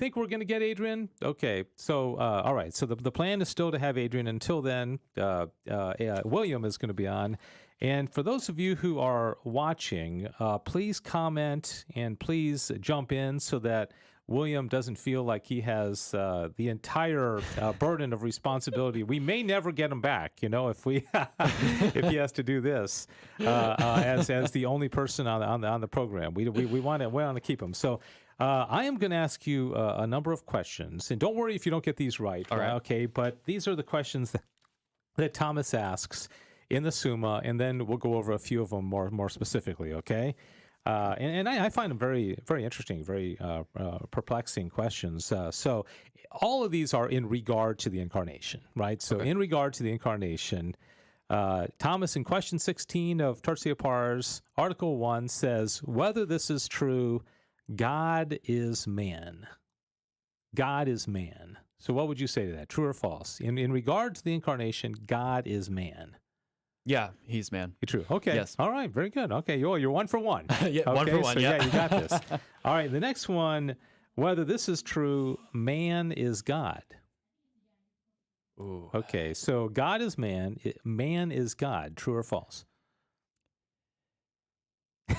think we're going to get Adrian? Okay. So, all right. So the plan is still to have Adrian. Until then, William is going to be on. And for those of you who are watching, please comment and please jump in so that William doesn't feel like he has the entire burden of responsibility. We may never get him back, if we if he has to do this as the only person on the program. We want to keep him. So I am going to ask you a number of questions, and don't worry if you don't get these right. All right. Okay, but these are the questions that Thomas asks in the Summa, and then we'll go over a few of them more specifically. Okay. And I find them very, very interesting, very perplexing questions. So all of these are in regard to the Incarnation, right? So in regard to the Incarnation, Thomas in question 16 of Tertia Pars, Article 1 says, whether this is true, God is man. God is man. So what would you say to that, true or false? In regard to the Incarnation, God is man. Yeah, he's man. True. Okay. Yes. All right. Very good. Okay. You're 1 for 1. Yeah, okay, 1 for 1. So yeah, you got this. All right. The next one, whether this is true, man is God. Ooh. Okay. So God is man. Man is God. True or false?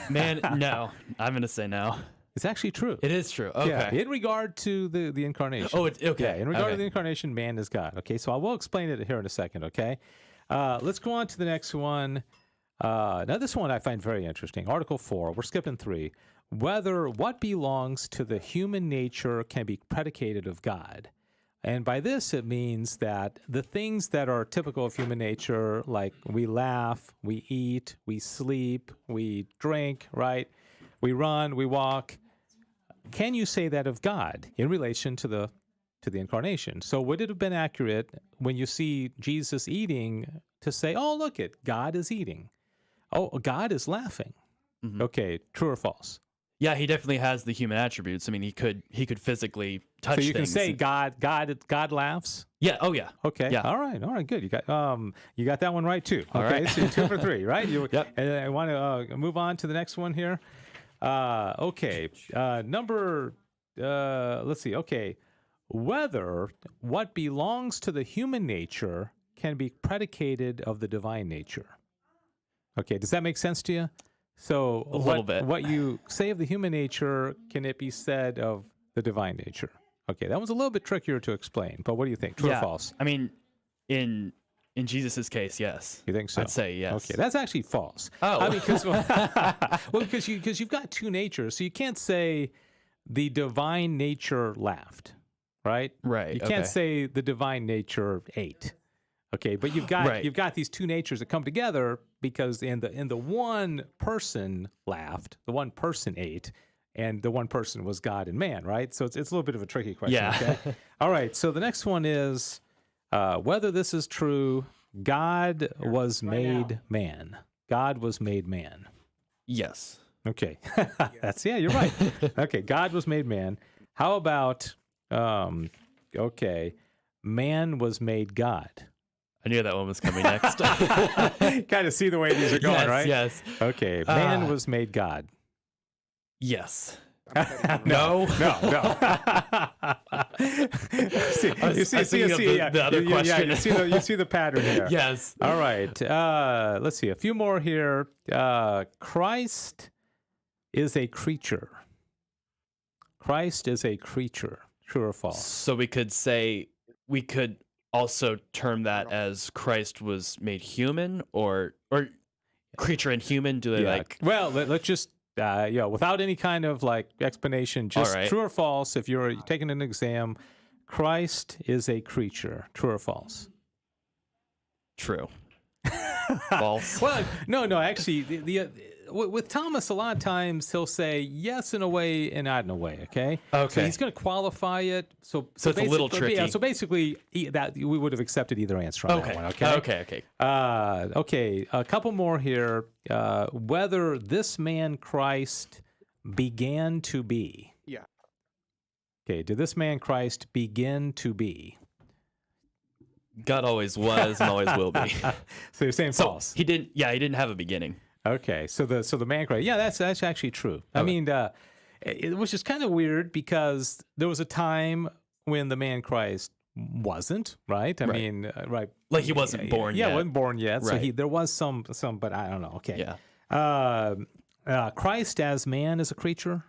Man, no. I'm going to say no. It's actually true. It is true. Okay. Yeah, in regard to the Incarnation. Oh, okay. Yeah, in regard okay. to the Incarnation, man is God. Okay. So I will explain it here in a second. Okay. Let's go on to the next one. Now, this one I find very interesting. Article 4, we're skipping 3. Whether what belongs to the human nature can be predicated of God. And by this, it means that the things that are typical of human nature, like we laugh, we eat, we sleep, we drink, right? We run, we walk. Can you say that of God in relation to the Incarnation? So would it have been accurate when you see Jesus eating to say, oh, look it, God is eating. Oh, God is laughing. Mm-hmm. Okay, true or false? Yeah, he definitely has the human attributes. I mean, he could physically touch things. So you can say God laughs? Yeah, oh yeah. Okay. Yeah. All right, good. You got that one right too. All okay, right. So 2 for 3, right? Yep. And I want to move on to the next one here. Okay. Let's see. Okay. Whether what belongs to the human nature can be predicated of the divine nature. Okay, does that make sense to you? So a little bit. What you say of the human nature, can it be said of the divine nature? Okay, that was a little bit trickier to explain, but what do you think? True or false? I mean, in Jesus's case, yes. You think so? I'd say yes. Okay, that's actually false. Oh. I mean, because you've got two natures, so you can't say the divine nature laughed. Right? Right. You can't say the divine nature ate. Okay, but you've got these two natures that come together because in the one person laughed, the one person ate, and the one person was God and man, right? So it's a little bit of a tricky question. Yeah. Okay? All right, so the next one is whether this is true, God was made man. God was made man. Yes. Okay. You're right. Okay, God was made man. How about man was made God? I knew that one was coming next. Kind of see the way these are going, right? Yes. Okay, man was made God. Yes. No. You see the other question. You see the pattern here. Yes. All right. Let's see. A few more here. Christ is a creature. Christ is a creature. True or false? So we could also term that as Christ was made human, or creature and human. Do they like? Well, let's just without any kind of like explanation, just right. True or false. If you're taking an exam, Christ is a creature. True or false? True. False. Well, no. Actually, with Thomas, a lot of times he'll say yes in a way and not in a way. Okay. So he's going to qualify it. So it's a little tricky. Yeah. So basically, that we would have accepted either answer on that one. Okay. Okay. A couple more here. Whether this man Christ began to be. Yeah. Okay. Did this man Christ begin to be? God always was and always will be. So you're saying false? He didn't have a beginning. Okay, so the man Christ, that's actually true. I mean, it was just kind of weird because there was a time when the man Christ wasn't, right? I mean, right. Like he wasn't born yet. Yeah, wasn't born yet. Right. So there was some, but I don't know. Okay. Yeah. Christ as man is a creature.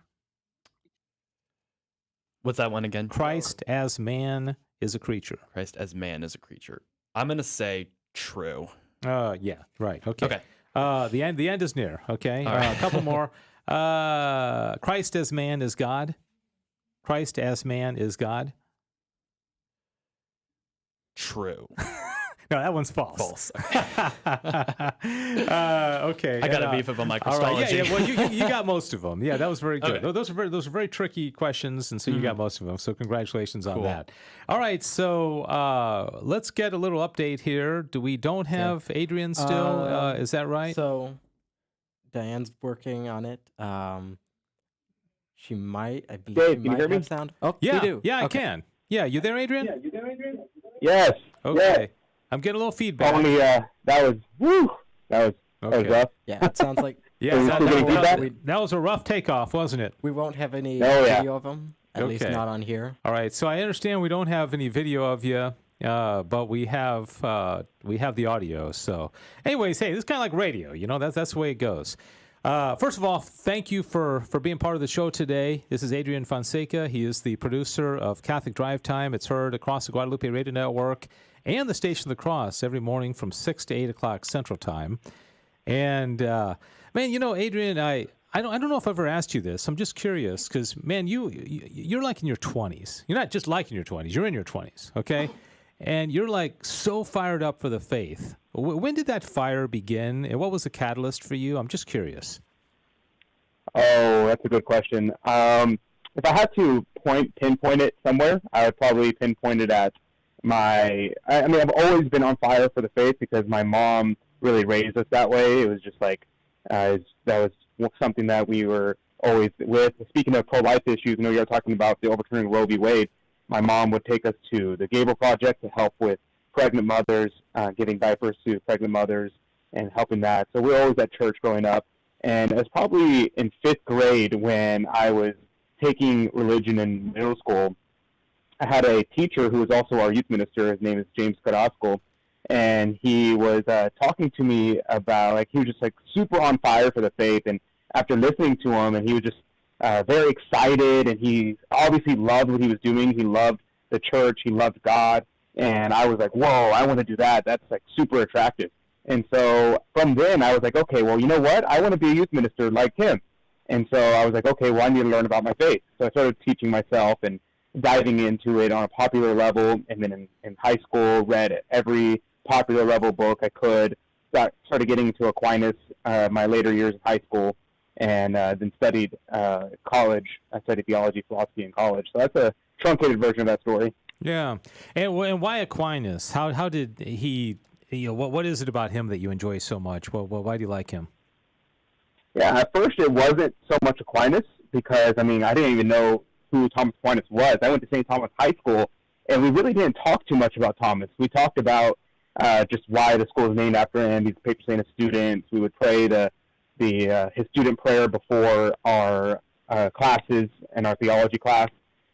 What's that one again? Christ as man is a creature. Christ as man is a creature. I'm going to say true. Yeah, right. Okay. The end is near. Okay. All right. A couple more. Christ as man is God. Christ as man is God. True. No, that one's false. False. Okay. I got a beef about my All right. Christology. Yeah, well, you got most of them. Yeah, that was very good. Okay. Those are very tricky questions, and so you got most of them. So congratulations on that. All right, so let's get a little update here. We don't have Adrian still. Is that right? So Diane's working on it. She might. I believe Dave, she can you might hear me? have sound. Oh, Yeah, we do. yeah, I Okay. can. Yeah, you there, Adrian? Yes. Okay. Yes. I'm getting a little feedback. Only that was that was Okay. rough. Yeah, it sounds like Yeah, Are you still getting feedback? that was a rough takeoff, wasn't it? we won't have any Oh, yeah. video of them. At least Okay. not on here. All right, so I understand we don't have any video of you, but we have the audio. So, anyways, hey, this is kind of like radio, you know. That's the way it goes. First of all, thank you for being part of the show today. This is Adrian Fonseca. He is the producer of Catholic Drive Time. It's heard across the Guadalupe Radio Network and the Station of the Cross every morning from 6 to 8 o'clock Central Time. And man, you know, Adrian, I don't know if I've ever asked you this. I'm just curious because, man, you're like in your 20s. You're not just like in your 20s. You're in your 20s, okay? And you're like so fired up for the faith. When did that fire begin? And what was the catalyst for you? I'm just curious. Oh, that's a good question. If I had to pinpoint it somewhere, I would probably pinpoint it at I mean, I've always been on fire for the faith because my mom really raised us that way. It was just like, that was something that we were always with. Speaking of pro-life issues, you know, you're talking about the overturning Roe v. Wade. My mom would take us to the Gabriel Project to help with pregnant mothers, giving diapers to pregnant mothers and helping that. So we were always at church growing up. And it was probably in 5th grade when I was taking religion in middle school. I had a teacher who was also our youth minister. His name is James Carrasco. And he was talking to me about, like, he was just like super on fire for the faith. And after listening to him, and he was just very excited, and he obviously loved what he was doing. He loved the church. He loved God. And I was like, whoa, I want to do that. That's like super attractive. And so from then I was like, okay, well, you know what? I want to be a youth minister like him. And so I was like, okay, well, I need to learn about my faith. So I started teaching myself and diving into it on a popular level. And then in high school, read every popular level book I could. Started getting into Aquinas my later years of high school, and then studied college. I studied theology, philosophy in college. So that's a truncated version of that story. Yeah. And why Aquinas? How did he, you know, what is it about him that you enjoy so much? Well, why do you like him? Yeah, at first it wasn't so much Aquinas because, I mean, I didn't even know who Thomas Aquinas was. I went to St. Thomas High School, and we really didn't talk too much about Thomas. We talked about just why the school is named after him. He's a patron saint of students. We would pray his student prayer before our classes and our theology class.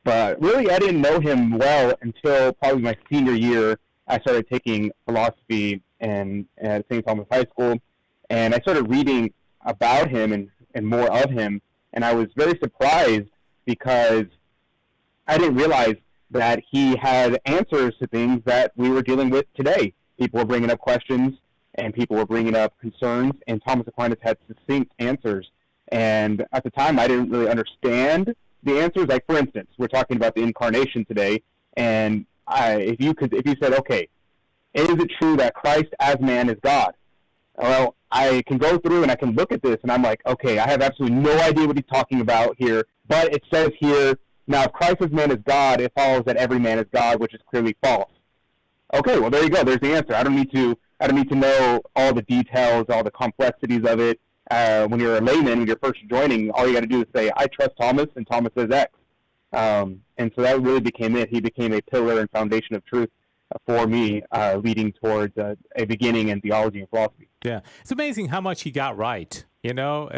But really, I didn't know him well until probably my senior year. I started taking philosophy at St. Thomas High School, and I started reading about him and more of him. And I was very surprised because I didn't realize that he had answers to things that we were dealing with today. People were bringing up questions, and people were bringing up concerns, and Thomas Aquinas had succinct answers. And at the time, I didn't really understand the answers. Like, for instance, we're talking about the Incarnation today, and if you said, okay, is it true that Christ as man is God? Well, I can go through and I can look at this, and I'm like, okay, I have absolutely no idea what he's talking about here, but it says here, now if Christ as man is God, it follows that every man is God, which is clearly false. Okay, well, there you go. There's the answer. I don't need to know all the details, all the complexities of it. When you're a layman, when you're first joining, all you got to do is say, I trust Thomas, and Thomas says X. And so that really became it. He became a pillar and foundation of truth for me, leading towards a beginning in theology and philosophy. Yeah. It's amazing how much he got right. You know,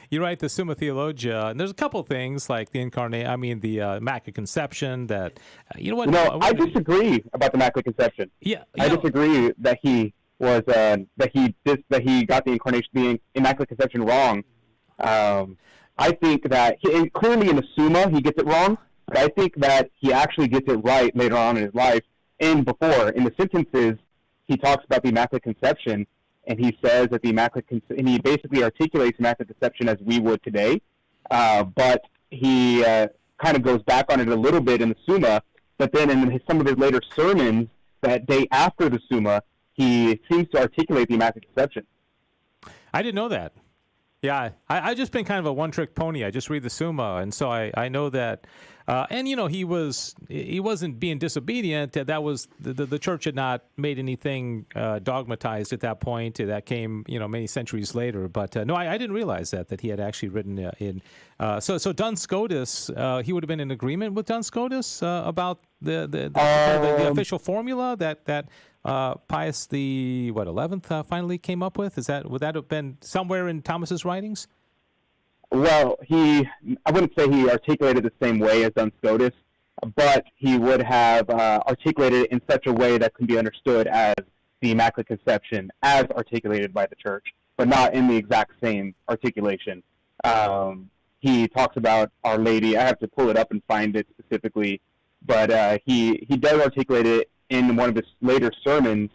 you write the Summa Theologia, and there's a couple things like the Incarnation. I mean, the Immaculate Conception. That you know what? No, I disagree about the Immaculate Conception. Yeah, I disagree that he was that he got the Immaculate Conception wrong. I think that clearly in the Summa he gets it wrong, but I think that he actually gets it right later on in his life. And before, in the sentences, he talks about the Immaculate Conception, and he says that and he basically articulates Immaculate Conception as we would today, but he kind of goes back on it a little bit in the Summa, but then in some of his later sermons that day after the Summa, he seems to articulate the Immaculate Conception. I didn't know that. Yeah, I just been kind of a one-trick pony. I just read the Summa, and so I know that. And you know, he wasn't being disobedient. That was the church had not made anything dogmatized at that point. That came many centuries later. But no, I didn't realize that he had actually written in. So Duns Scotus, he would have been in agreement with Duns Scotus about the official formula that Pius the 11th finally came up with. Would that have been somewhere in Thomas's writings? Well, I wouldn't say he articulated the same way as Duns Scotus, but he would have articulated it in such a way that can be understood as the Immaculate Conception as articulated by the Church, but not in the exact same articulation. He talks about Our Lady. I have to pull it up and find it specifically, but he does articulate it in one of his later sermons,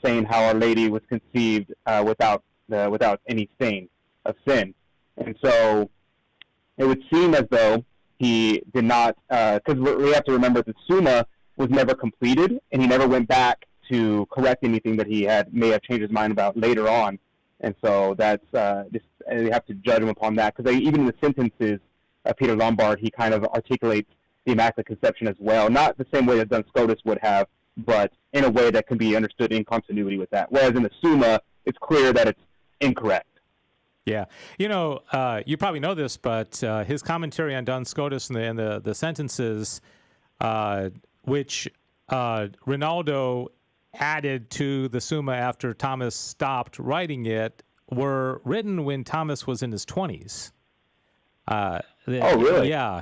saying how Our Lady was conceived without any stain of sin. And so it would seem as though he did not, because we have to remember that the Summa was never completed, and he never went back to correct anything that he may have changed his mind about later on. And so that's just you have to judge him upon that, because even in the sentences of Peter Lombard, he kind of articulates the Immaculate Conception as well, not the same way that Duns Scotus would have, but in a way that can be understood in continuity with that. Whereas in the Summa, it's clear that it's incorrect. Yeah. You probably know this, but his commentary on Duns Scotus and the sentences, which Rinaldo added to the Summa after Thomas stopped writing it, were written when Thomas was in his 20s. Oh, really? Yeah,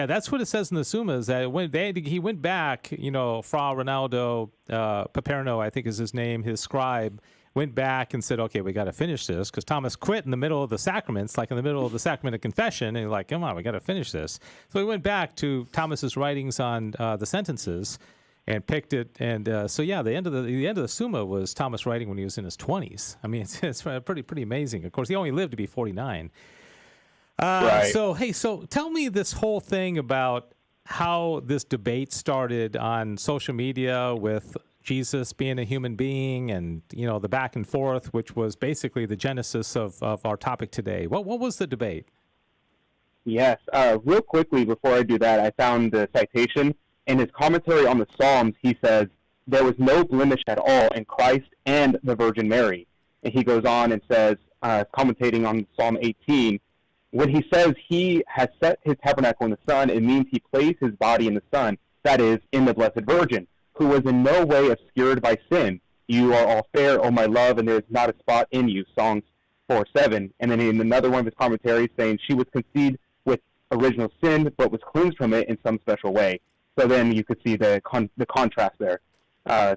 that's what it says in the Summa, is that he went back, Fra Rinaldo Paperno, I think is his name, his scribe, went back and said, okay, we got to finish this, because Thomas quit in the middle of the sacraments, like in the middle of the sacrament of confession, and he's like, come on, we got to finish this. So he went back to Thomas's writings on the sentences and picked it, and the end of the Summa was Thomas writing when he was in his 20s. I mean, it's pretty amazing. Of course, he only lived to be 49. Right. So tell me this whole thing about how this debate started on social media with Jesus being a human being, and the back and forth, which was basically the genesis of our topic today. What was the debate? Yes. Real quickly before I do that, I found the citation. In his commentary on the Psalms, he says, there was no blemish at all in Christ and the Virgin Mary. And he goes on and says, commentating on Psalm 18, when he says he has set his tabernacle in the sun, it means he placed his body in the sun, that is, in the Blessed Virgin, who was in no way obscured by sin. You are all fair, O my love, and there is not a spot in you, Songs 4:7. And then in another one of his commentaries saying she was conceived with original sin, but was cleansed from it in some special way. So then you could see the contrast there.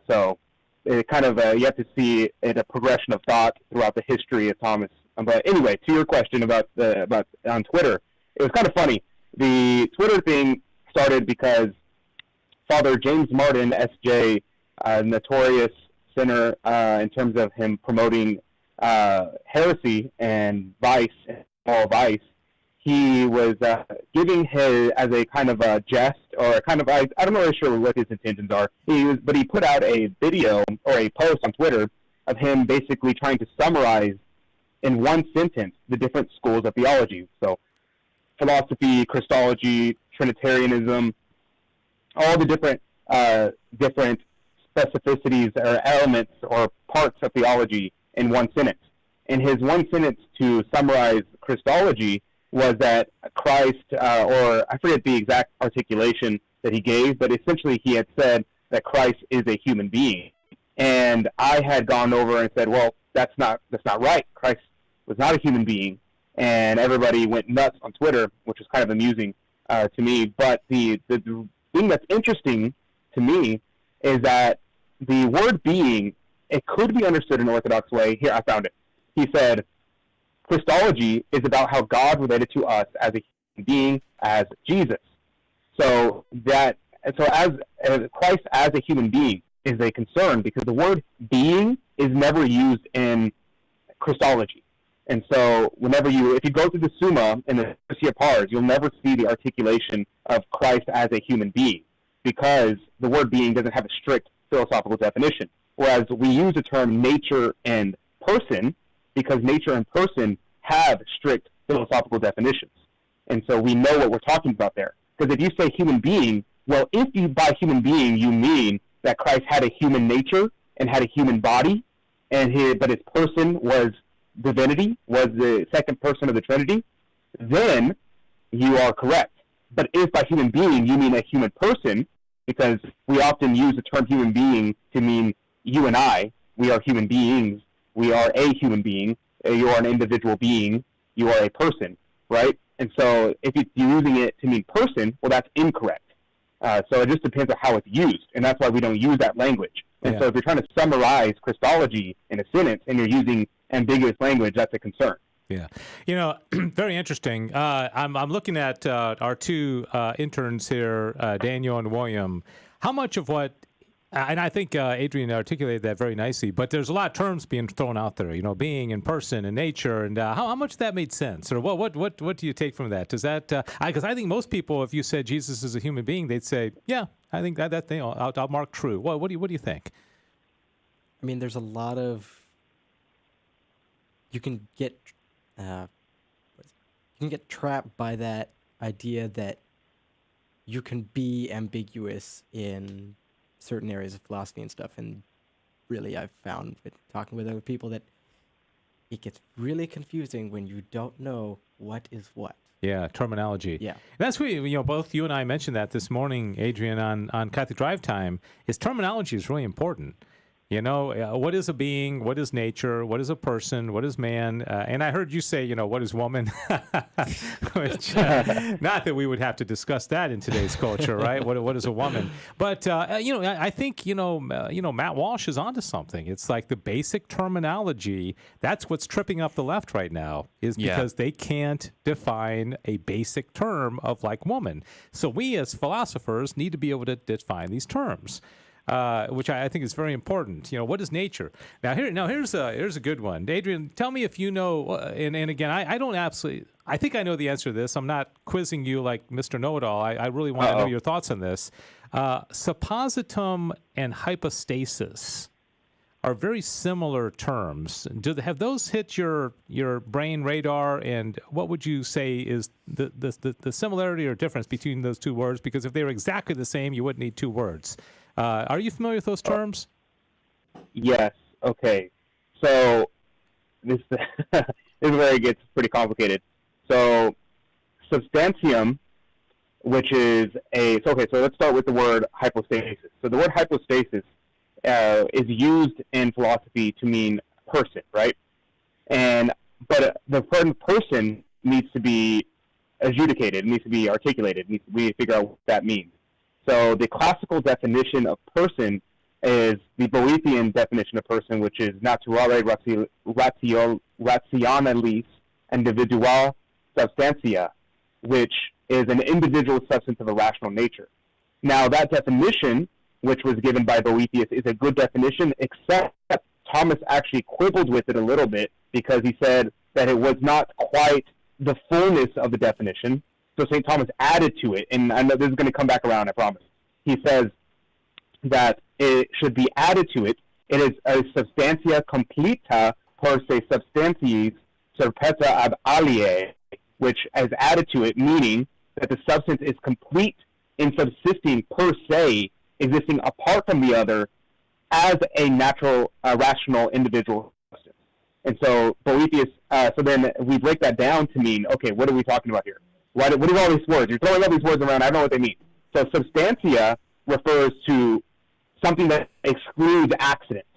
So it kind of you have to see it a progression of thought throughout the history of Thomas. But anyway, to your question about on Twitter, it was kind of funny. The Twitter thing started because Father James Martin, S.J., notorious sinner in terms of him promoting heresy and vice, moral vice, he was giving his, as a kind of a jest, or a kind of, I'm not really sure what his intentions are, but he put out a video or a post on Twitter of him basically trying to summarize in one sentence the different schools of theology. So philosophy, Christology, Trinitarianism, all the different specificities or elements or parts of theology in one sentence. And his one sentence to summarize Christology was that Christ, or I forget the exact articulation that he gave, but essentially he had said that Christ is a human being. And I had gone over and said, well, that's not right. Christ was not a human being, and everybody went nuts on Twitter, which was kind of amusing to me. But the thing that's interesting to me is that the word being, it could be understood in an Orthodox way. Here, I found it. He said, Christology is about how God related to us as a human being, as Jesus. So as Christ as a human being is a concern, because the word being is never used in Christology. And so if you go through the Summa and the Theologia Pars, you'll never see the articulation of Christ as a human being, because the word being doesn't have a strict philosophical definition. Whereas we use the term nature and person, because nature and person have strict philosophical definitions. And so we know what we're talking about there. Because if you say human being, well, if you by human being you mean that Christ had a human nature and had a human body, but his person was divinity, was the second person of the Trinity, then you are correct. But if by human being you mean a human person, because we often use the term human being to mean you and I, we are human beings, we are a human being, you are an individual being, you are a person, right? And so if you're using it to mean person, well, that's incorrect. So it just depends on how it's used, and that's why we don't use that language. And so if you're trying to summarize Christology in a sentence and you're using ambiguous language, that's a concern. Yeah. Very interesting. I'm looking at our two interns here, Daniel and William. How much of what, and I think Adrian articulated that very nicely, but there's a lot of terms being thrown out there, being and person and nature, and how much that made sense? Or what do you take from that? Does that, because I think most people, if you said Jesus is a human being, they'd say, yeah, I think that thing, I'll mark true. What do you think? I mean, there's a lot of, you can get trapped by that idea that you can be ambiguous in certain areas of philosophy and stuff. And really, I've found with talking with other people that it gets really confusing when you don't know what is what. Yeah, terminology. Yeah. That's what, both you and I mentioned that this morning, Adrian, on Catholic Drive Time, is terminology is really important. What is a being? What is nature? What is a person? What is man? And I heard you say, what is woman? Which, not that we would have to discuss that in today's culture, right? What is a woman? But, I think, Matt Walsh is onto something. It's like the basic terminology. That's what's tripping up the left right now, is because they can't define a basic term of like woman. So we as philosophers need to be able to define these terms. Which I think is very important. What is nature? Here's a good one. Adrian, tell me if you know. And again, I don't absolutely. I think I know the answer to this. I'm not quizzing you like Mr. Know-It-all. I really want to know your thoughts on this. Suppositum and hypostasis are very similar terms. Have those hit your brain radar? And what would you say is the similarity or difference between those two words? Because if they were exactly the same, you wouldn't need two words. Are you familiar with those terms? Yes. Okay. So this is where it gets pretty complicated. So substantium, which is so let's start with the word hypostasis. So the word hypostasis is used in philosophy to mean person, right? But the person needs to be adjudicated, needs to be articulated, we figure out what that means. So the classical definition of person is the Boethian definition of person, which is naturale rationalis individua substantia, which is an individual substance of a rational nature. Now, that definition, which was given by Boethius, is a good definition, except Thomas actually quibbled with it a little bit because he said that it was not quite the fullness of the definition. So St. Thomas added to it, and I know this is going to come back around, I promise. He says that it should be added to it. It is a substantia completa per se substantiis serpeta ab aliae, which is added to it, meaning that the substance is complete in subsisting per se, existing apart from the other, as a natural, rational individual substance. And so Boethius, so then we break that down to mean, okay, what are we talking about here? What are all these words? You're throwing all these words around. I don't know what they mean. So substantia refers to something that excludes accidents.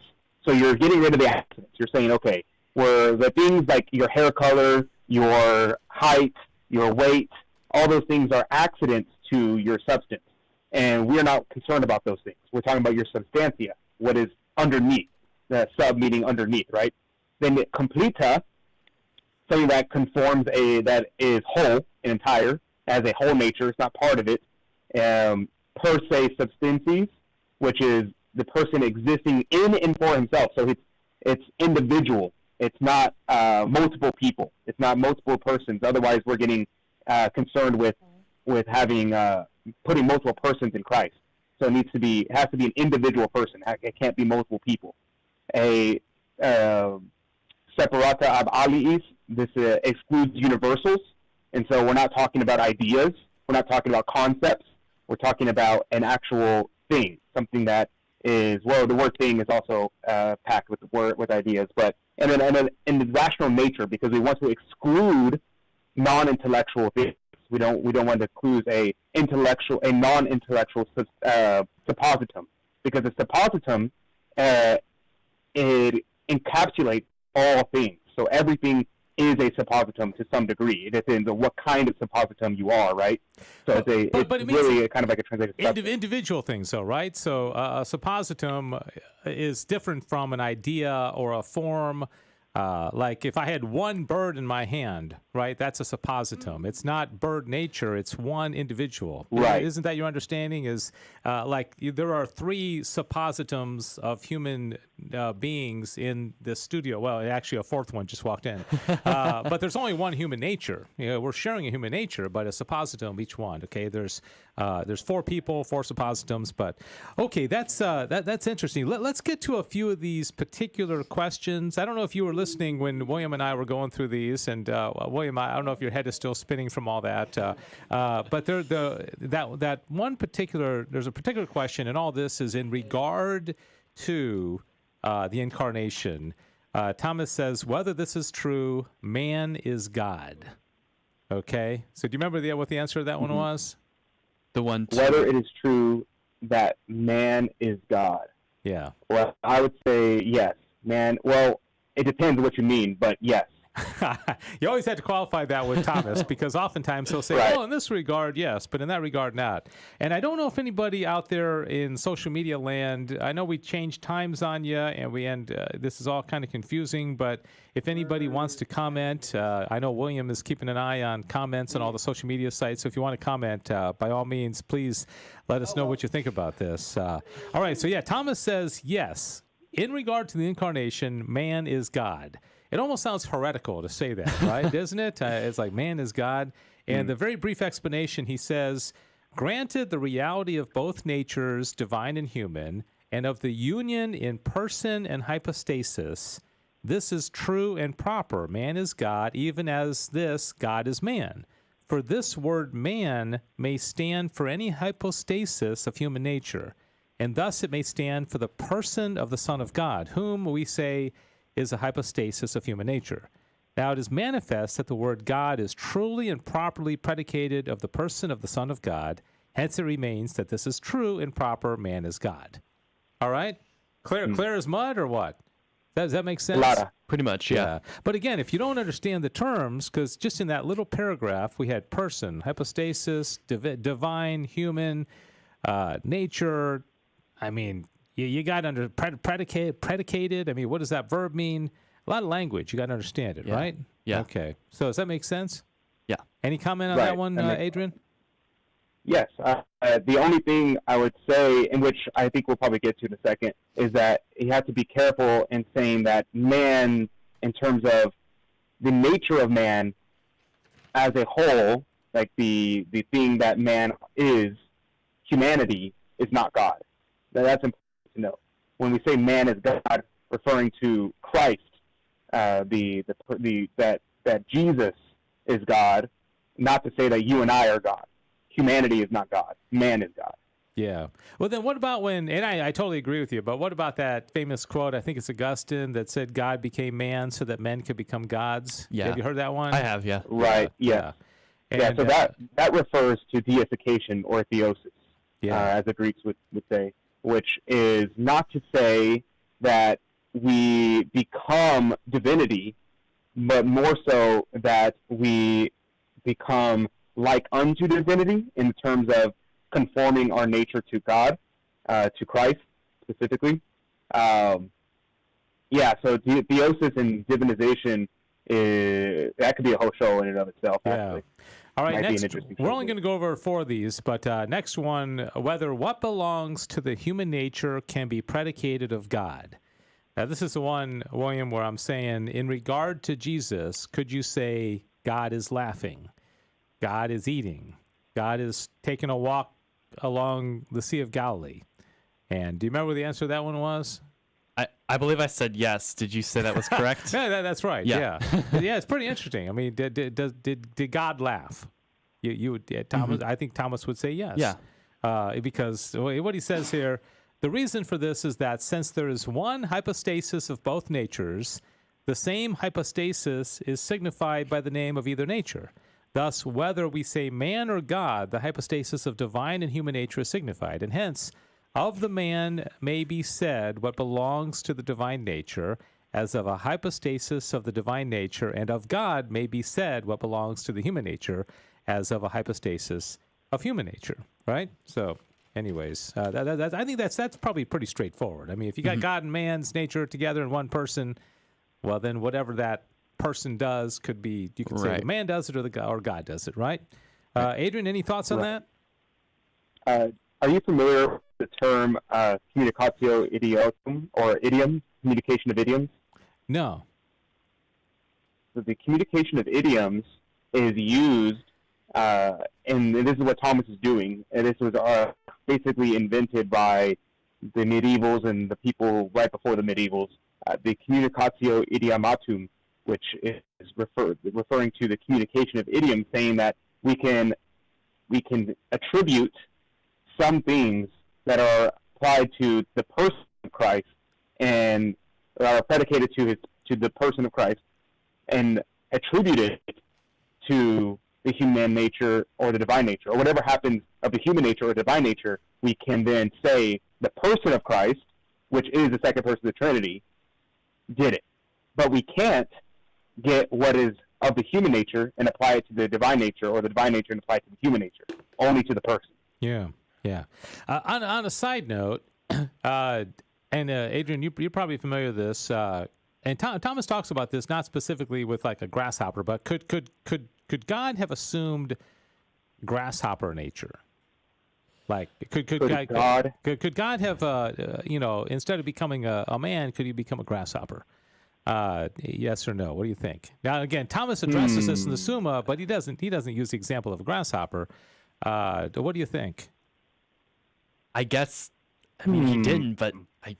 So you're getting rid of the accidents. You're saying, okay, where the things like your hair color, your height, your weight, all those things are accidents to your substance. And we're not concerned about those things. We're talking about your substantia, what is underneath, the sub meaning underneath, right? Then completa, something that conforms that is whole and entire, as a whole nature, it's not part of it. Per se substances, which is the person existing in and for himself. So it's individual. It's not multiple people. It's not multiple persons. Otherwise, we're getting concerned with having putting multiple persons in Christ. So it has to be an individual person. It can't be multiple people. A separata ab aliis. This excludes universals, and so we're not talking about ideas. We're not talking about concepts. We're talking about an actual thing, something that is, well, the word thing is also packed with ideas, but and then in the rational nature, because we want to exclude non-intellectual things. We don't want to include a non-intellectual suppositum, because the suppositum it encapsulates all things. So everything is a suppositum to some degree. It depends on what kind of suppositum you are, right? So it's really kind of like a translated individual things, though, right? So a suppositum is different from an idea or a form. Like if I had one bird in my hand, right, that's a suppositum. It's not bird nature, it's one individual. Right. Isn't that your understanding? Is like there are three suppositums of human beings in this studio. Well, actually a fourth one just walked in. But there's only one human nature. We're sharing a human nature, but a suppositum each one. Okay, there's four people, four suppositums, but okay, that's interesting. Let's get to a few of these particular questions. I don't know if you were listening when William and I were going through these, and William, I don't know if your head is still spinning from all that, but there's a particular question, and all this is in regard to the Incarnation. Thomas says, whether this is true, man is God. Okay, so do you remember what the answer to that one was? Whether it is true that man is God. Yeah. Well, I would say yes. Man, well, it depends what you mean, but yes. You always have to qualify that with Thomas, because oftentimes he'll say, right. in this regard, yes, but in that regard, not. And I don't know if anybody out there in social media land, I know we changed times on you, and this is all kind of confusing, but if anybody wants to comment, I know William is keeping an eye on comments on all the social media sites, so if you want to comment, by all means, please let us know what you think about this. All right, so yeah, Thomas says, yes, in regard to the Incarnation, man is God. It almost sounds heretical to say that, right? Doesn't it? It's like man is God. And the very brief explanation, he says, granted the reality of both natures, divine and human, and of the union in person and hypostasis, this is true and proper. Man is God, even as this God is man. For this word man may stand for any hypostasis of human nature, and thus it may stand for the person of the Son of God, whom we say is a hypostasis of human nature. Now it is manifest that the word God is truly and properly predicated of the person of the Son of God. Hence it remains that this is true and proper, man is God. All right? Clear as mud, or what? Does that make sense? Pretty much, yeah. But again, if you don't understand the terms, because just in that little paragraph, we had person, hypostasis, divine, human, nature. I mean, you got under predicated. I mean, what does that verb mean? A lot of language. You got to understand it, right? Yeah. Okay. So does that make sense? Yeah. Any comment on that one, Adrian? Yes. The only thing I would say, in which I think we'll probably get to in a second, is that you have to be careful in saying that man, in terms of the nature of man as a whole, like the thing that man is, humanity is not God. That's important to know. When we say man is God, referring to Christ, that Jesus is God, not to say that you and I are God. Humanity is not God. Man is God. Yeah. Well, then what about when, and I totally agree with you, but what about that famous quote, I think it's Augustine, that said God became man so that men could become gods? Yeah. Have you heard that one? I have, yeah. Right, yeah. And, so that refers to deification or theosis, as the Greeks would say, which is not to say that we become divinity, but more so that we become like unto divinity in terms of conforming our nature to God, to Christ specifically. So theosis and divinization, that could be a whole show in and of itself, actually. All right, Might be an next, interesting we're only subject. going to go over 4 of these, but next one, whether what belongs to the human nature can be predicated of God. Now, this is the one, William, where I'm saying, in regard to Jesus, could you say God is laughing? God is eating? God is taking a walk along the Sea of Galilee? And do you remember what the answer to that one was? I believe I said yes. Did you say that was correct? Yeah, that's right. Yeah. Yeah, it's pretty interesting. I mean, did God laugh? You would, Thomas. I think Thomas would say yes. Yeah. Because what he says here, the reason for this is that since there is one hypostasis of both natures, the same hypostasis is signified by the name of either nature. Thus, whether we say man or God, the hypostasis of divine and human nature is signified, and hence, of the man may be said what belongs to the divine nature, as of a hypostasis of the divine nature, and of God may be said what belongs to the human nature, as of a hypostasis of human nature. Right? So, anyways, I think that's probably pretty straightforward. I mean, if you got God and man's nature together in one person, well, then whatever that person does could be, you can say the man does it or God does it, right? Adrian, any thoughts on that? Are you familiar with the term communicatio idiotum, or idiom, communication of idioms? No. So the communication of idioms is used, and this is what Thomas is doing, and this was basically invented by the medievals and the people right before the medievals, the communicatio idiomatum, which is referring to the communication of idioms, saying that we can attribute some things that are applied to the person of Christ and are predicated to the person of Christ and attribute it to the human nature or the divine nature, or whatever happens of the human nature or divine nature, we can then say the person of Christ, which is the second person of the Trinity, did it. But we can't get what is of the human nature and apply it to the divine nature, or the divine nature and apply it to the human nature, only to the person. Yeah. On a side note, and Adrian, you're probably familiar with this, and Thomas talks about this not specifically with like a grasshopper, but could God have assumed grasshopper nature? Like, could God have instead of becoming a man, could he become a grasshopper? Yes or no? What do you think? Now, again, Thomas addresses this in the Summa, but he doesn't use the example of a grasshopper. What do you think? I guess, he didn't, but I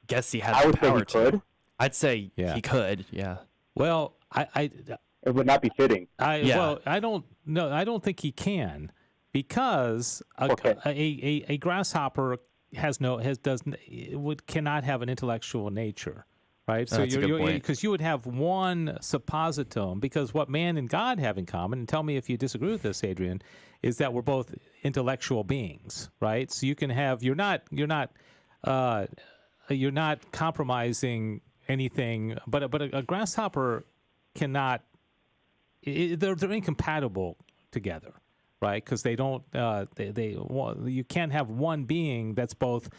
guess he had the power to. Could. I'd say he could, yeah. Well, it would not be fitting. Well, I don't know. I don't think he can, because a grasshopper cannot have an intellectual nature, right? So that's a good point. Because you would have one suppositum, because what man and God have in common, and tell me if you disagree with this, Adrian, is that we're both intellectual beings, right? So you can have you're not compromising anything, but a grasshopper cannot. They're incompatible together, right? Because they don't. You can't have one being that's both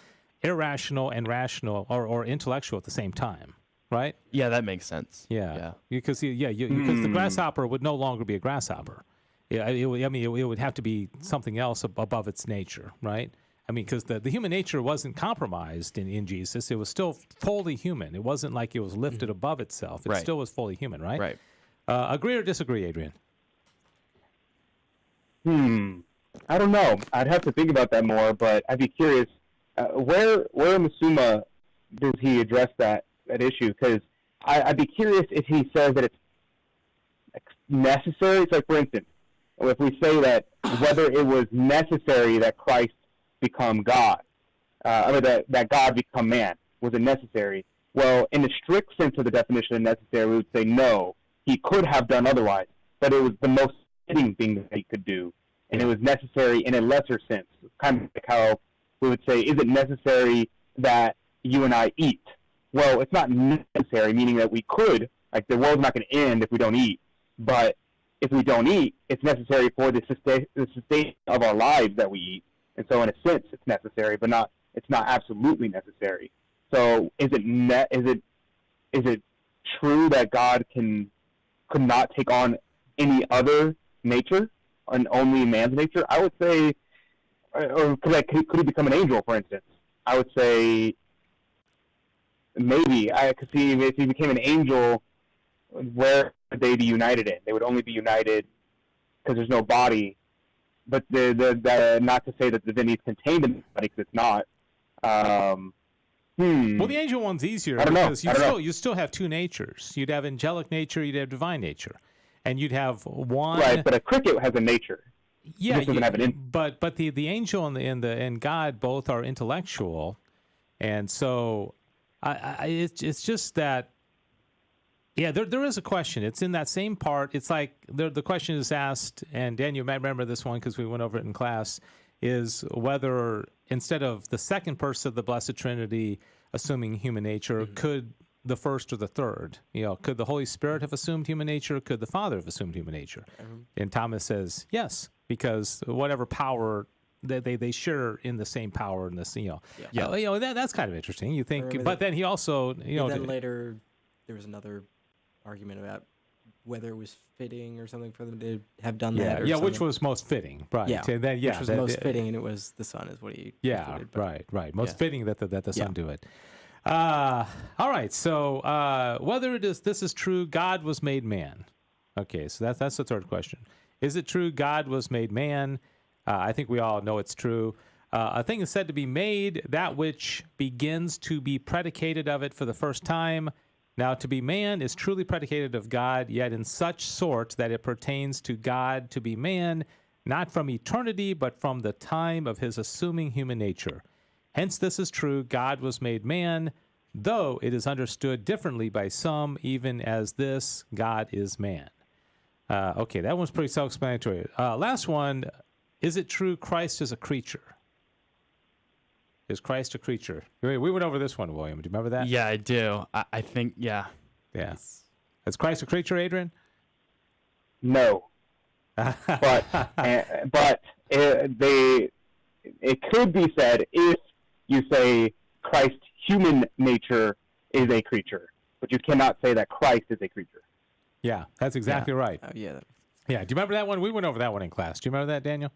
irrational and rational, or intellectual at the same time, right? Yeah, that makes sense. Yeah. Because because the grasshopper would no longer be a grasshopper. Yeah, it would have to be something else above its nature, right? I mean, because the human nature wasn't compromised in Jesus. It was still fully human. It wasn't like it was lifted above itself. It still was fully human, right? Right. Agree or disagree, Adrian? I don't know. I'd have to think about that more, but I'd be curious. Where in the Summa does he address that issue? Because I'd be curious if he says that it's necessary. It's like, for instance, if we say that whether it was necessary that Christ become God, or that God become man, was it necessary? Well, in the strict sense of the definition of necessary, we would say no, he could have done otherwise, but it was the most fitting thing that he could do, and it was necessary in a lesser sense. Kind of like how we would say, is it necessary that you and I eat. Well, it's not necessary, meaning that we could, like the world's not going to end if we don't eat. But if we don't eat, it's necessary for the sustain of our lives that we eat. And so in a sense, it's necessary, but it's not absolutely necessary. So is it true that God could not take on any other nature and only man's nature? I would say, or could he become an angel, for instance? I would say maybe. I could see if he became an angel, where would they be united in? They would only be united because there's no body. But the not to say that the divinity is contained in the body, because it's not. Well, the angel one's easier because you still have two natures. You'd have angelic nature, you'd have divine nature, and you'd have one. Right, but a cricket has a nature. Yeah, but the angel and God both are intellectual, and so it's just that. Yeah, there is a question. It's in that same part. It's like the question is asked, and Dan, you might remember this one because we went over it in class, is whether instead of the second person of the Blessed Trinity assuming human nature, could the first or the third, could the Holy Spirit have assumed human nature? Could the Father have assumed human nature? And Thomas says yes, because whatever power they share in the same power in this, that's kind of interesting. You think, but then he also, then later there was another argument about whether it was fitting or something for them to have done that. Yeah, which was most fitting, right? Yeah, and then, which was most fitting, and it was the Son, is what he. Yeah, right. Most fitting that the Son do it. All right. So whether this is true, God was made man. Okay, so that's the third question. Is it true God was made man? I think we all know it's true. A thing is said to be made, that which begins to be predicated of it for the first time. Now, to be man is truly predicated of God, yet in such sort that it pertains to God to be man, not from eternity, but from the time of his assuming human nature. Hence, this is true, God was made man, though it is understood differently by some, even as this, God is man. Okay, that one's pretty self-explanatory. Last one, is it true Christ is a creature? Is Christ a creature? We went over this one, William. Do you remember that? Yeah, I do. I think, yeah. Yeah. Is Christ a creature, Adrian? No. but it could be said if you say Christ's human nature is a creature, but you cannot say that Christ is a creature. Yeah, that's exactly right. Yeah. Yeah. Do you remember that one? We went over that one in class. Do you remember that, Daniel?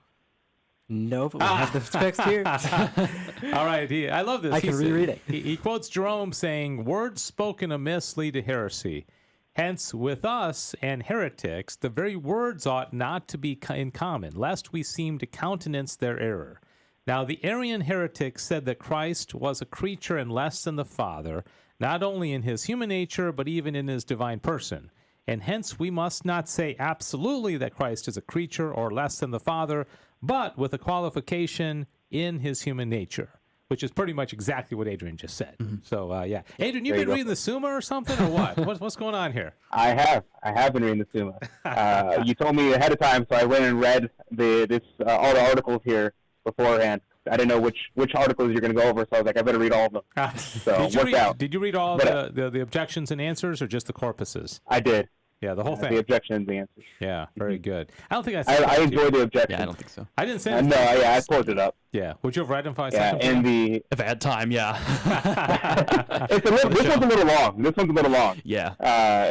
No, but we have the text here. All right. I love this. I can reread it. He quotes Jerome saying, words spoken amiss lead to heresy. Hence, with us and heretics, the very words ought not to be in common, lest we seem to countenance their error. Now, the Arian heretics said that Christ was a creature and less than the Father, not only in his human nature, but even in his divine person. And hence, we must not say absolutely that Christ is a creature or less than the Father, but with a qualification in his human nature, which is pretty much exactly what Adrian just said. So, yeah. Adrian, you've been reading the Summa or something, or what? What's going on here? I have been reading the Summa. You told me ahead of time, so I went and read all the articles here beforehand. I didn't know which articles you're going to go over, so I was like, I better read all of them. So did you read all the objections and answers, or just the corpuses? I did. Yeah, the whole thing. The objections, the answers. Yeah, very good. I don't think I enjoyed the objections. Yeah, I don't think so. I didn't say No, yeah, I pulled it up. Yeah, would you have read them if I sent them? If I had time, yeah. This one's a little long. Yeah.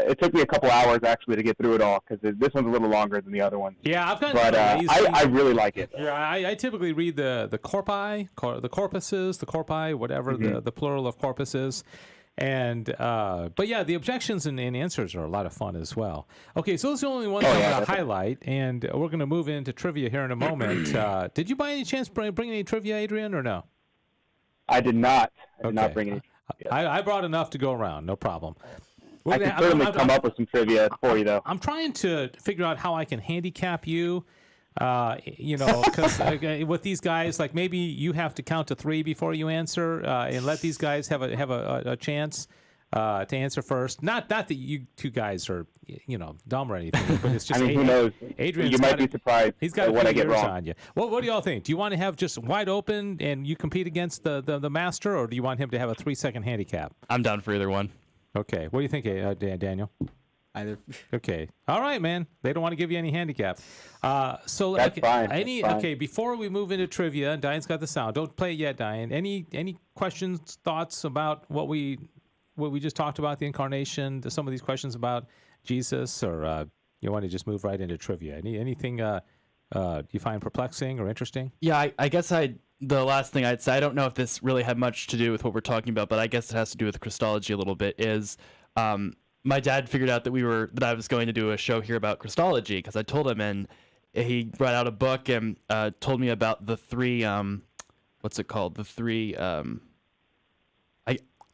It took me a couple hours actually to get through it all because this one's a little longer than the other ones. Yeah, I've got. But I really like it. Yeah, I typically read the corpi, the corpuses, the corpi, whatever the plural of corpus is. And but yeah, the objections and answers are a lot of fun as well. Okay, so those are the only ones I'm going to highlight, and we're going to move into trivia here in a moment. Did you by any chance bring any trivia, Adrian, or no? I did not. I did not bring any. I brought enough to go around, no problem. I can certainly come up with some trivia for you, though. I'm trying to figure out how I can handicap you. Because with these guys, like maybe you have to count to 3 before you answer, and let these guys have a chance. to answer first. Not that you two guys are, dumb or anything, but it's just who knows? Adrian's You might be surprised he's got at a what few I get years wrong. on you. What do y'all think? Do you want to have just wide open and you compete against the master, or do you want him to have a 3-second handicap? I'm down for either one. Okay. What do you think, Daniel? Either. Okay. All right, man. They don't want to give you any handicap. So That's fine. Any That's fine. okay? Before we move into trivia, and Diane's got the sound. Don't play it yet, Diane. Any questions, thoughts about what we just talked about, the incarnation? Some of these questions about Jesus, or you want to just move right into trivia? Anything you find perplexing or interesting? Yeah, I guess the last thing I'd say, I don't know if this really had much to do with what we're talking about, but I guess it has to do with Christology a little bit, is my dad figured out that I was going to do a show here about Christology, because I told him, and he brought out a book and told me about the three, what's it called? The three, I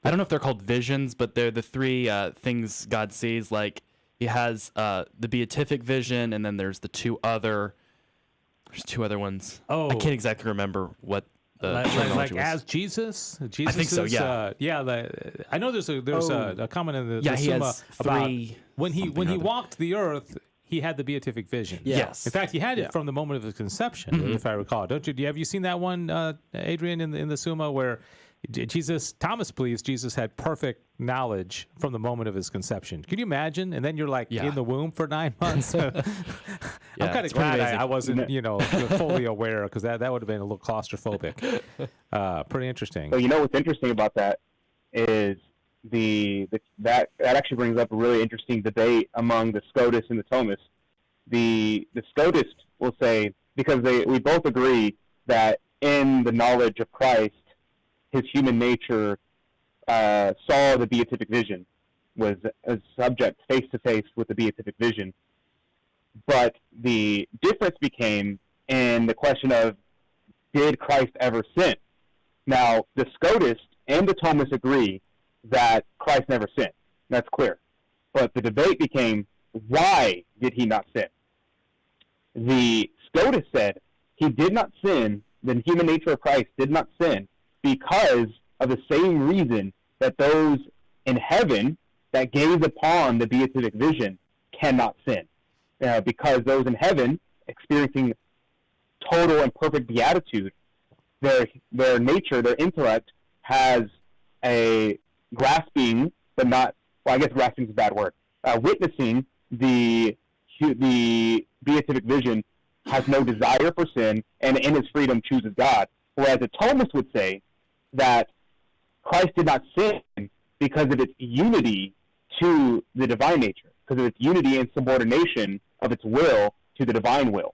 don't know if they're called visions, but they're the three things God sees. Like, he has the beatific vision, and then there's two other ones. Oh. I can't exactly remember what the Like terminology was. as Jesus? Jesus I think so, yeah. I know there's a comment in the he Summa has about three when he something or other. walked the earth, he had the beatific vision. Yeah. Yes. In fact, he had it Yeah. from the moment of his conception, if I recall. Don't you? Have you seen that one, Adrian, in the Summa, where Thomas believes Jesus had perfect knowledge from the moment of his conception? Can you imagine? And then you're like Yeah. in the womb for 9 months. I'm kind of it's pretty glad amazing. I wasn't, fully aware, because that would have been a little claustrophobic. Pretty interesting. So what's interesting about that is that actually brings up a really interesting debate among the Scotists and the Thomists. The Scotists will say, because we both agree that in the knowledge of Christ, his human nature saw the beatific vision, was a subject face to face with the beatific vision. But the difference became in the question of, did Christ ever sin? Now, the Scotists and the Thomists agree that Christ never sinned. That's clear. But the debate became, why did he not sin? The Scotists said he did not sin, the human nature of Christ did not sin, because of the same reason that those in heaven that gaze upon the beatific vision cannot sin. Because those in heaven, experiencing total and perfect beatitude, their nature, their intellect, has a grasping, but not, well, I guess grasping is a bad word, witnessing the beatific vision, has no desire for sin, and in his freedom chooses God. Whereas the Thomist would say that Christ did not sin because of its unity to the divine nature, because of its unity and subordination of its will to the divine will.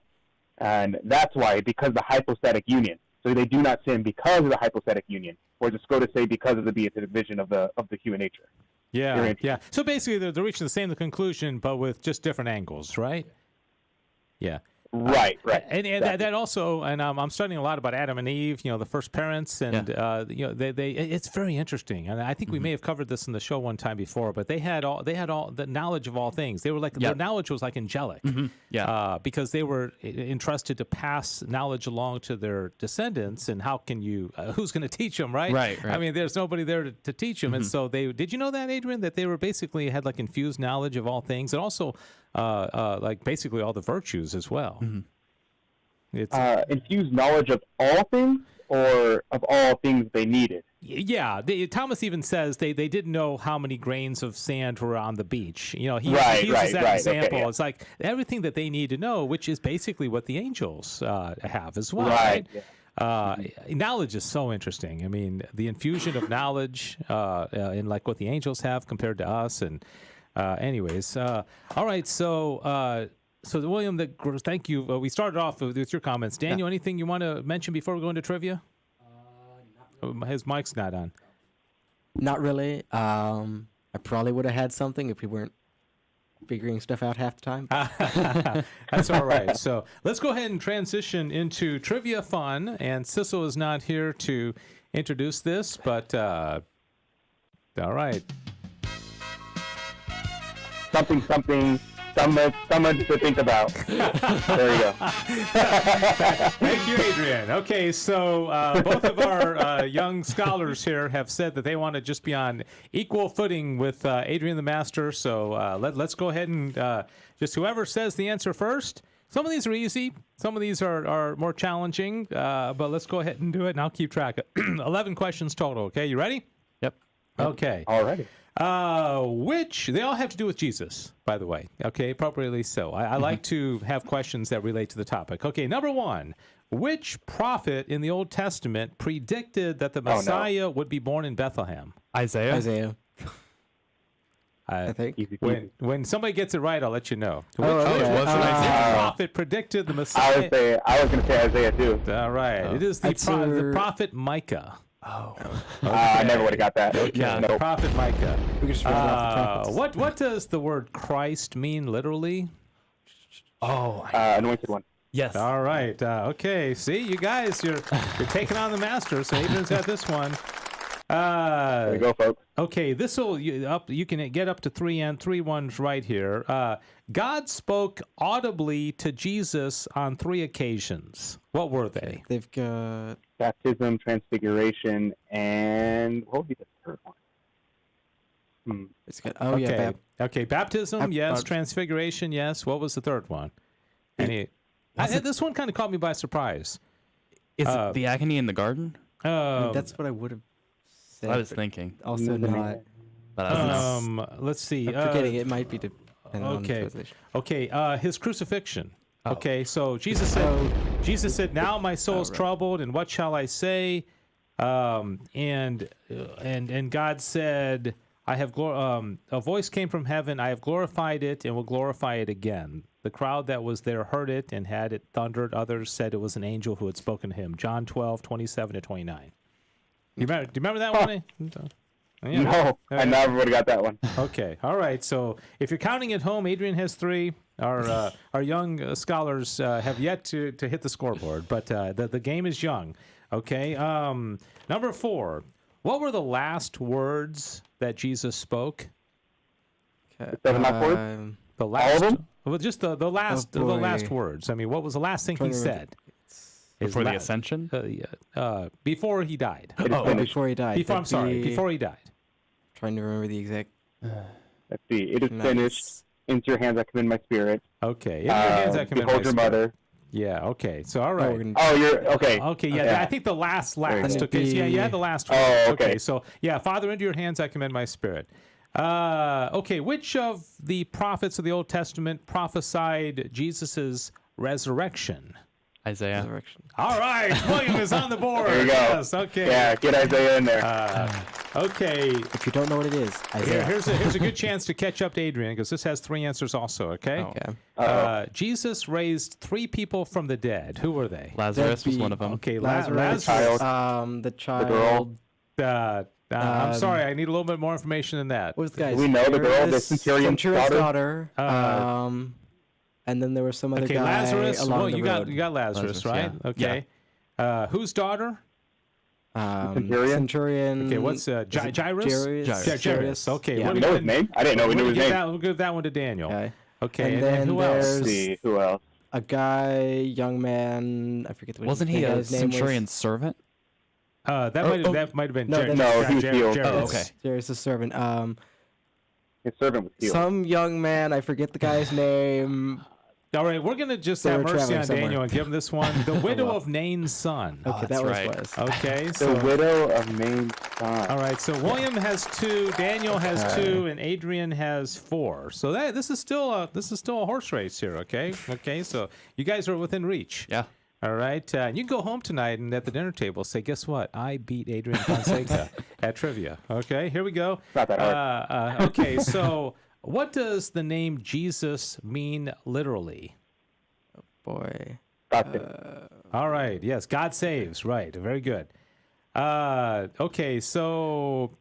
And that's why, because of the hypostatic union. So they do not sin because of the hypostatic union, whereas the Scotists say because of the beatific vision of the human nature. Yeah, yeah. So basically, they're reaching the same conclusion, but with just different angles, right? Yeah. Right. And Exactly. that also, and I'm studying a lot about Adam and Eve, the first parents, and they it's very interesting. And I think we may have covered this in the show one time before, but they had all the knowledge of all things. They were like their knowledge was like angelic, because they were entrusted to pass knowledge along to their descendants. And how can you? Who's going to teach them, right? Right. I mean, there's nobody there to teach them, and so they. Did you know that, Adrian? That they were basically had like infused knowledge of all things, and also like basically all the virtues as well. It's infused knowledge of all things, or of all things they needed. yeah. Thomas even says they didn't know how many grains of sand were on the beach. He uses that example. Okay, It's like everything that they need to know, which is basically what the angels have as well. Right. Knowledge is so interesting. I mean, the infusion of knowledge in like what the angels have compared to us, and anyways, all right. So William, thank you. We started off with your comments. Daniel, anything you want to mention before we go into trivia? His mic's not on. Not really. I probably would have had something if we weren't figuring stuff out half the time. That's all right. So let's go ahead and transition into trivia fun. And Sissel is not here to introduce this, but all right. Something Someone to think about. There you go. Thank you, Adrian. Okay, so both of our young scholars here have said that they want to just be on equal footing with Adrian the Master. So let's go ahead and just whoever says the answer first. Some of these are easy. Some of these are more challenging. But let's go ahead and do it, and I'll keep track. 11 questions total. Okay, you ready? Yep. Okay. Alrighty. Which they all have to do with Jesus, by the way. Okay, appropriately so. I like to have questions that relate to the topic. Okay, number one. Which prophet in the Old Testament predicted that the Messiah would be born in Bethlehem? Isaiah. Isaiah. I think. When somebody gets it right, I'll let you know. Which okay. prophet predicted the Messiah? I was going to say Isaiah too. All right. It is the prophet Micah. Oh. I never would have got that. Yeah, Nope. the prophet Micah. We can just round off the prophets. What does the word Christ mean literally? Oh. Anointed one. Yes. All right. Okay. See, you guys, you're taking on the master. So Adrian's got this one. There you go, folks. Okay, this will you can get up to 3 ones right here. God spoke audibly to Jesus on 3 occasions. What were they? They've got Baptism, transfiguration, and what would be the third one? it's got Okay. Okay, baptism, yes. Baptism. Transfiguration, yes. What was the third one? This one kind of caught me by surprise. Is it the agony in the garden? that's what I would have said. I was but thinking. also not. But I was let's see. I'm forgetting it might be depending on the Okay. translation. Okay, his crucifixion. Okay, so Jesus said, "Now my soul's troubled, and what shall I say?" And God said, "I have a voice came from heaven. I have glorified it, and will glorify it again." The crowd that was there heard it and had it thundered. Others said it was an angel who had spoken to him. John 12:27-29. Do you remember that one? Yeah. No, I never would have got that one. Okay. All right. So if you're counting at home, Adrian has 3. Our young scholars have yet to hit the scoreboard, but the game is young. Okay. Number 4. What were the last words that Jesus spoke? Okay. 7 last words? The last. All of them? Well, just the last Oh, the boy. last words. I mean, what was the last thing he Trying to remember. said? His before the la- ascension. before he died. It is finished. Before he died. I'm sorry. Before he died. Trying to remember the exact. Let's see. It is No, finished. Into your hands I commend my spirit. Okay. In your hands I commend Behold my your spirit. mother. Yeah. Okay. So all Oh, right. we're gonna- Oh, you're okay. Okay, yeah, Okay. I think the last. you go. Okay, so yeah, you had the last one. Oh, okay. So yeah, Father, into your hands I commend my spirit. Okay, which of the prophets of the Old Testament prophesied Jesus's resurrection? Isaiah. Resurrection. All right, William is on the board. There you go. Yes, okay. Yeah, get Isaiah in there. Okay. If you don't know what it is, Isaiah. Here's a good chance to catch up to Adrian because this has 3 answers also. Okay. Okay. Jesus raised 3 people from the dead. Who were they? Lazarus was be- one of them. Okay, Lazarus. Child. The child. girl. I'm sorry, I need a little bit more information than that. What was the guy's We know the girl, the name? centurion's daughter. And then there was some other Okay, guy Lazarus. along Well, the you road. got Lazarus, right? yeah. Okay. Whose daughter? Centurion? Okay, what's Jairus? Jairus. Okay, Yeah. what You do know we his name? I didn't know we knew his name. We'll give that one to Daniel. Okay. Okay, And and then who else? there's- Let's see, who else? A guy, young man. I forget what Wasn't the he a guy's name was. centurion's servant? That might have been No, Jairus. that's- No, he was healed. Oh, okay. There's a servant. His servant was healed. Some young man. I forget the guy's name. All right, we're gonna just They have were mercy traveling on somewhere. Daniel and give him this one. The widow well. of Nain's son. Okay, that that's was right. what it was. Okay, The so widow of Nain's son. all right, so William has 2, Daniel has Okay. 2, and Adrian has 4. So this is still a horse race here. Okay, so you guys are within reach. Yeah. All right, you can go home tonight and at the dinner table say, guess what? I beat Adrian Fonseca at trivia. Okay, here we go. Not that hard. Okay, so what does the name Jesus mean literally? Boy. Gotcha. All right, yes, God saves. Right, very good. Okay, so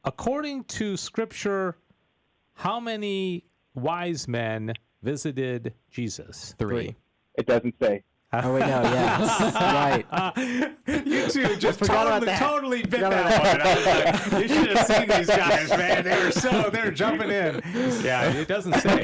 according to Scripture, how many wise men visited Jesus? 3. It doesn't say. Oh wait, no, yeah, right. You two just forgot about that. totally bit that one. I was like, you should have seen these guys, man. They're jumping in. Yeah, it doesn't say.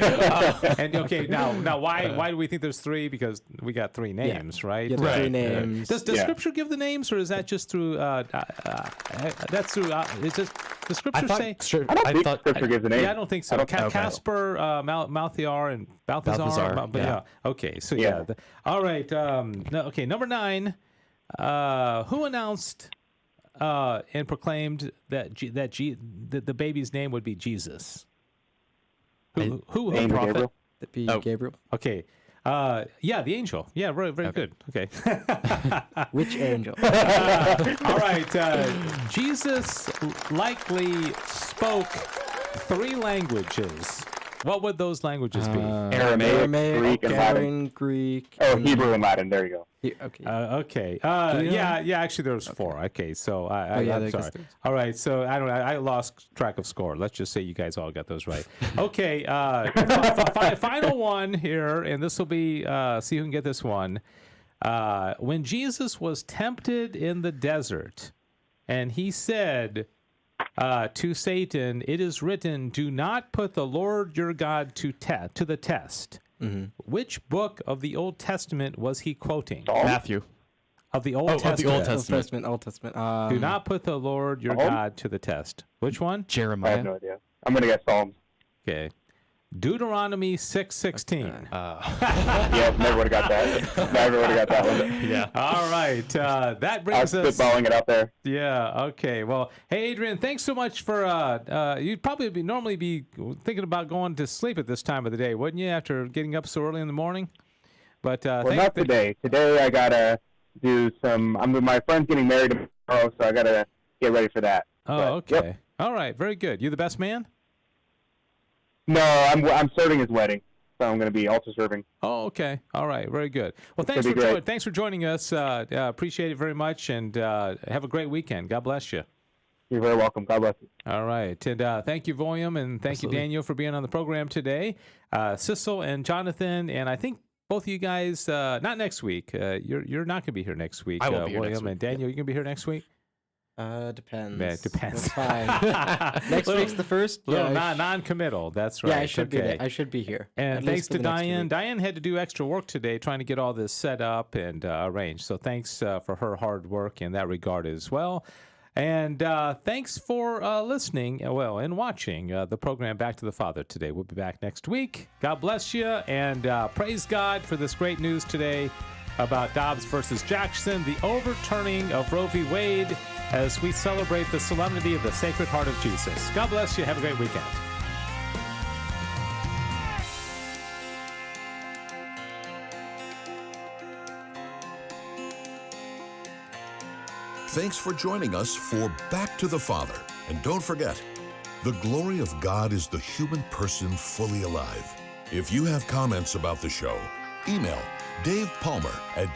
And okay, now why do we think there's three? Because we got three names, right? Yeah, the three names. Does Scripture give the names, or is that just through? That's through. It's just the Scripture say. I don't think Scripture gives the name. Yeah, I don't think so. Casper, Malthiar, and Balthazar. Yeah. Okay. So yeah. All right. Okay. Number 9. Who announced and proclaimed that the baby's name would be Jesus? Who? Gabriel. That'd be Gabriel. Okay. Yeah, the angel. Yeah, very good. Okay. Which angel? All right. Jesus likely spoke 3 languges. What would those languages be? Aramaic, Greek, and Latin. Greek. Oh, Hebrew and Latin. There you go. Okay. Okay. Yeah. Actually, there was 4. Okay. So I'm sorry. All right. So I lost track of score. Let's just say you guys all got those right. Okay. Final one here, and this will be see who can get this one. When Jesus was tempted in the desert, and he said to Satan, "It is written, do not put the Lord your God to the test." Mm-hmm. Which book of the Old Testament was he quoting? Matthew. Of the Old Testament. Of the Old Testament. Do not put the Lord your God to the test. Which one? Jeremiah. I have no idea. I'm going to guess Psalms. Okay. Deuteronomy 6:16. Yeah, never would have got that. Never would have got that one. Yeah. All right. That I was brings us. spitballing it out there. Yeah. Okay. Well, hey, Adrian, thanks so much for. You'd probably normally be thinking about going to sleep at this time of the day, wouldn't you? After getting up so early in the morning. But well, not today. Today I gotta do some. My friend's getting married tomorrow, so I gotta get ready for that. Oh, but, okay. Yep. All right. Very good. You the best man? No, I'm serving his wedding, so I'm going to be altar serving. Oh, okay. All right. Very good. Well, thanks for joining us. Appreciate it very much, and have a great weekend. God bless you. You're very welcome. God bless you. All right. And thank you, William, and thank you, Daniel, for being on the program today. Sissel and Jonathan, and I think both of you guys, not next week. You're not going to be here next week. I won't be here William next week. and Daniel, you going to be here next week? Depends. Yeah, it depends. That's fine. Next week's the first. Yeah, non-committal. That's right. Yeah, I should be there. I should be here. And thanks to Diane. Diane had to do extra work today trying to get all this set up and arranged. So thanks for her hard work in that regard as well. And thanks for listening, and watching the program Back to the Father today. We'll be back next week. God bless you, and praise God for this great news today about Dobbs versus Jackson, the overturning of Roe v. Wade, as we celebrate the solemnity of the Sacred Heart of Jesus. God bless you. Have a great weekend. Thanks for joining us for Back to the Father. And don't forget, the glory of God is the human person fully alive. If you have comments about the show, email Dave Palmer at